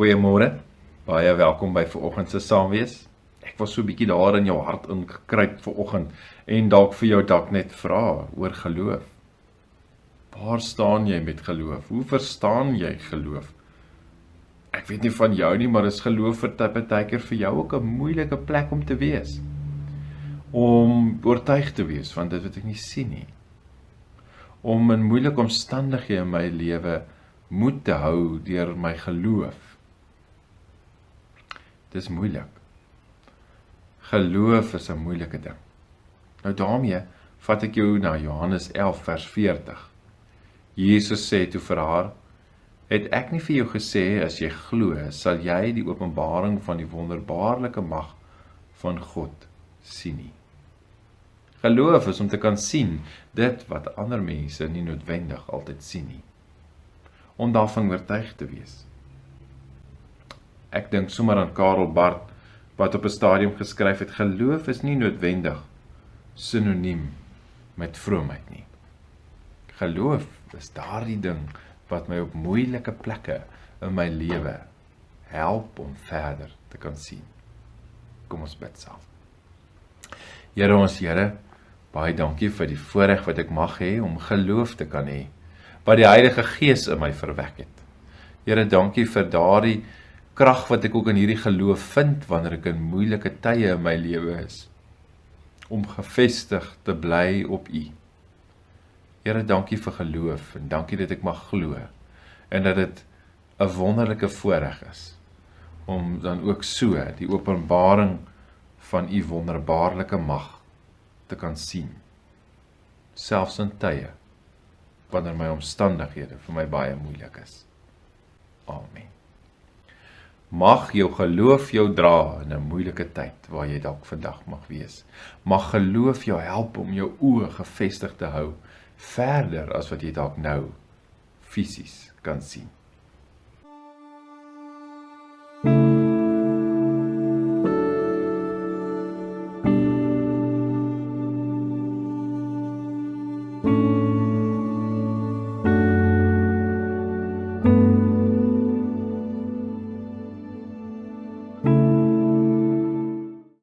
Goeiemôre, baie welkom by vanoggend se saamwees. Ek was so 'n bietjie daar in jou hart ingekruip vanoggend en dalk vir jou net vra oor geloof. Waar staan jy met geloof? Hoe verstaan jy geloof? Ek weet nie van jou nie, maar is geloof partykeer vir jou ook 'n moeilike plek om te wees. Om oortuig te wees van dit wat ek nie sien nie. Om in moeilike omstandighede in my lewe moed te hou deur my geloof. Dis moeilik. Geloof is 'n moeilike ding. Nou daarmee vat ek jou na Johannes 11 vers 40. Jesus sê toe vir haar: "Het ek nie vir jou gesê, as jy glo, sal jy die openbaring van die wonderbaarlike mag van God sien nie." Geloof is om te kan sien dit wat ander mense nie noodwendig altyd sien nie. Om daarvan oortuig te wees. Ek dink sommer aan Karl Barth, wat op 'n stadium geskryf het: "Geloof is nie noodwendig sinoniem met vroomheid nie. Geloof is daardie ding wat my op moeilike plekke in my lewe help om verder te kan sien." Kom ons bid saam. Here ons Here, baie dankie vir die voorreg wat ek mag hê om geloof te kan hê, wat die Heilige Gees in my verwek het. Here, dankie vir daardie krag wat ek ook in hierdie geloof vind wanneer ek in moeilike tye in my lewe is, om gefestig te bly op U. Here, dankie vir geloof en dankie dat ek mag glo en dat dit 'n wonderlike voorreg is om dan ook so die openbaring van U wonderbaarlike mag te kan sien, selfs in tye wanneer my omstandighede vir my baie moeilik is. Amen. Mag jou geloof jou dra in 'n moeilike tyd waar jy dalk vandag mag wees. Mag geloof jou help om jou oë gefestig te hou, verder as wat jy dalk nou fisies kan sien.